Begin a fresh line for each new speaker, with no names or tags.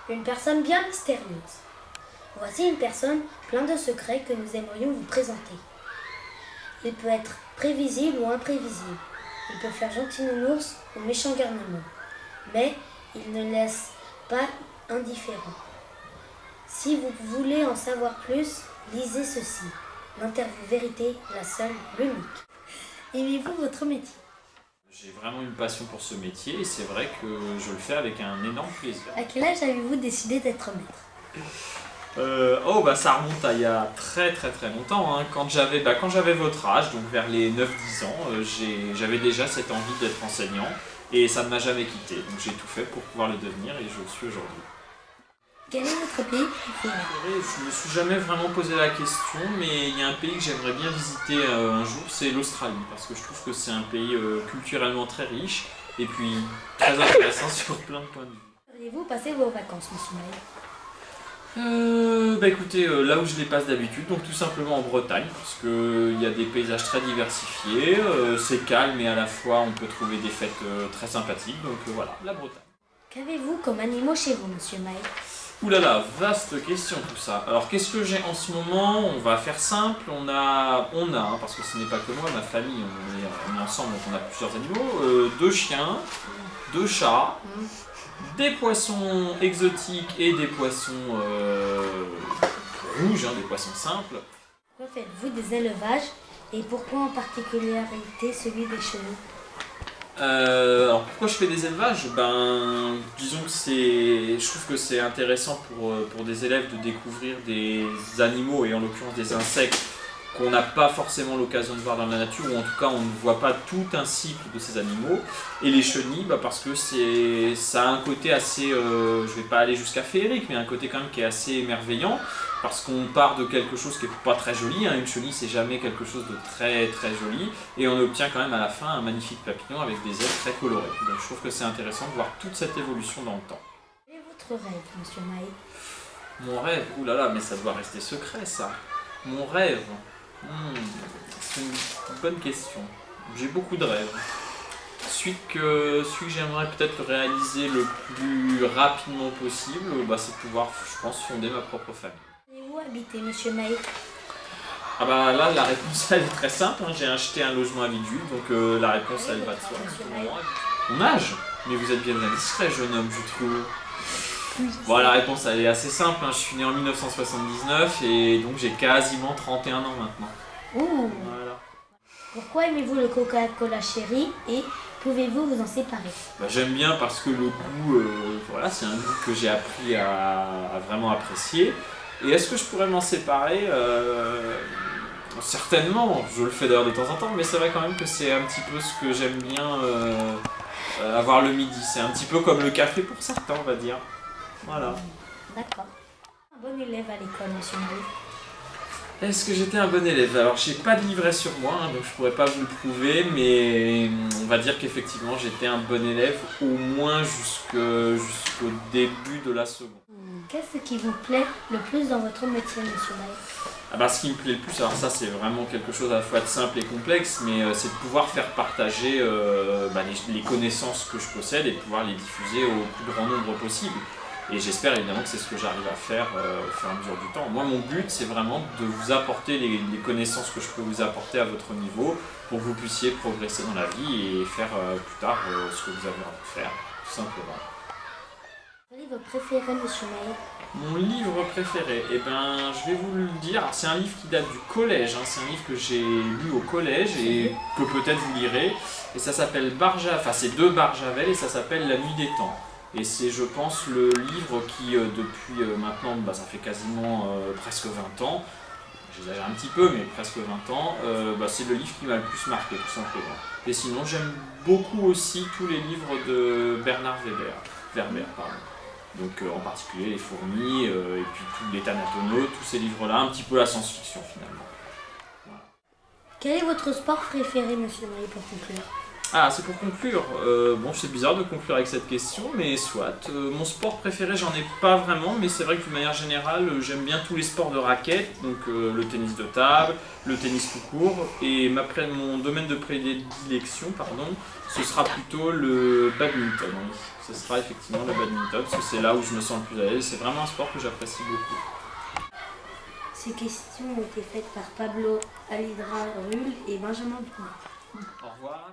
Une personne bien mystérieuse. Voici une personne pleine de secrets que nous aimerions vous présenter. Il peut être prévisible ou imprévisible. Il peut faire gentil nounours ou méchant garnement. Mais il ne laisse pas indifférent. Si vous voulez en savoir plus, lisez ceci. L'interview vérité, la seule, l'unique. Aimez-vous votre métier?
J'ai vraiment une passion pour ce métier et c'est vrai que je le fais avec un énorme plaisir.
À quel âge avez-vous décidé d'être maître?
Ça remonte à il y a très longtemps, hein. Quand j'avais votre âge, donc vers les 9-10 ans, j'avais déjà cette envie d'être enseignant et ça ne m'a jamais quitté. Donc j'ai tout fait pour pouvoir le devenir et je le suis aujourd'hui.
Quel est votre pays préféré?
Je me suis jamais vraiment posé la question, mais il y a un pays que j'aimerais bien visiter un jour, c'est l'Australie, parce que je trouve que c'est un pays culturellement très riche et puis très intéressant sur plein de points de vue.
Avez-vous passé vos vacances, monsieur Maël?
Écoutez, là où je les passe d'habitude, donc tout simplement en Bretagne, parce qu'il y a des paysages très diversifiés, c'est calme et à la fois on peut trouver des fêtes très sympathiques, donc voilà, la Bretagne.
Qu'avez-vous comme animaux chez vous, monsieur Maël?
Ouh là là, vaste question tout ça. Alors qu'est-ce que j'ai en ce moment? On va faire simple, on a hein, parce que ce n'est pas que moi, ma famille, on est ensemble, donc on a plusieurs animaux, 2 chiens, 2 chats, des poissons exotiques et des poissons rouges, hein, des poissons simples.
Pourquoi faites-vous des élevages et pourquoi en particularité celui des chenilles?
Alors pourquoi je fais des élevages? Disons que je trouve que c'est intéressant pour des élèves de découvrir des animaux et en l'occurrence des insectes qu'on n'a pas forcément l'occasion de voir dans la nature, ou en tout cas on ne voit pas tout un cycle de ces animaux. Et les chenilles, parce que ça a un côté assez, je ne vais pas aller jusqu'à féerique, mais un côté quand même qui est assez émerveillant, parce qu'on part de quelque chose qui n'est pas très joli, hein. Une chenille c'est jamais quelque chose de très joli, et on obtient quand même à la fin un magnifique papillon avec des ailes très colorées. Donc je trouve que c'est intéressant de voir toute cette évolution dans le temps.
Quel est votre rêve, monsieur Maël?
Mon rêve, oulala, mais ça doit rester secret ça. Mon rêve, c'est une bonne question. J'ai beaucoup de rêves. Celui que j'aimerais peut-être réaliser le plus rapidement possible, c'est de pouvoir, je pense, fonder ma propre famille.
Et où habitez, monsieur Maël?
Là, la réponse elle est très simple, hein. J'ai acheté un logement à Villejuif, donc la réponse elle va de soi. Mon âge? Mais vous êtes bien indiscret, jeune homme, je trouve. Bon, la réponse elle est assez simple, hein. Je suis né en 1979 et donc j'ai quasiment 31 ans maintenant.
Ouh.
Voilà.
Pourquoi aimez-vous le Coca-Cola Cherry et pouvez-vous vous en séparer?
J'aime bien parce que le goût, c'est un goût que j'ai appris à vraiment apprécier. Et est-ce que je pourrais m'en séparer? Certainement, je le fais d'ailleurs de temps en temps, mais c'est vrai quand même que c'est un petit peu ce que j'aime bien avoir le midi. C'est un petit peu comme le café pour certains, on va dire. Voilà.
D'accord. Un bon élève à l'école, monsieur Maël.
Est-ce que j'étais un bon élève? Alors, j'ai pas de livret sur moi, hein, donc je pourrais pas vous le prouver, mais on va dire qu'effectivement, j'étais un bon élève, au moins jusqu'au début de la seconde.
Qu'est-ce qui vous plaît le plus dans votre métier, monsieur Maël?
Ce qui me plaît le plus, alors ça c'est vraiment quelque chose à la fois de simple et complexe, mais c'est de pouvoir faire partager les connaissances que je possède et de pouvoir les diffuser au plus grand nombre possible. Et j'espère évidemment que c'est ce que j'arrive à faire au fur et à mesure du temps. Moi, mon but, c'est vraiment de vous apporter les connaissances que je peux vous apporter à votre niveau pour que vous puissiez progresser dans la vie et faire plus tard ce que vous avez envie de faire, tout simplement.
Quel livre préféré, monsieur Maël?
Mon livre préféré, je vais vous le dire. C'est un livre qui date du collège, hein. C'est un livre que j'ai lu au collège et que peut-être vous lirez. Et ça s'appelle c'est de Barjavel et ça s'appelle La Nuit des Temps. Et c'est, je pense, le livre qui, depuis maintenant, ça fait quasiment presque 20 ans, j'exagère un petit peu, mais presque 20 ans, c'est le livre qui m'a le plus marqué, tout simplement. Et sinon, j'aime beaucoup aussi tous les livres de Bernard Werber. Donc, en particulier Les Fourmis, et puis tout les Thanatonautes, tous ces livres-là, un petit peu la science-fiction, finalement. Voilà.
Quel est votre sport préféré, monsieur Maël, pour conclure?
Ah, c'est pour conclure. Bon, c'est bizarre de conclure avec cette question, mais soit. Mon sport préféré, j'en ai pas vraiment, mais c'est vrai que d'une manière générale, j'aime bien tous les sports de raquette, donc le tennis de table, le tennis tout court, et mon domaine de prédilection, pardon, ce sera plutôt le badminton. Oui. Ce sera effectivement le badminton, parce que c'est là où je me sens le plus à l'aise. C'est vraiment un sport que j'apprécie beaucoup.
Ces questions ont été faites par Pablo Alidra Rull et Benjamin Bouin.
Au revoir.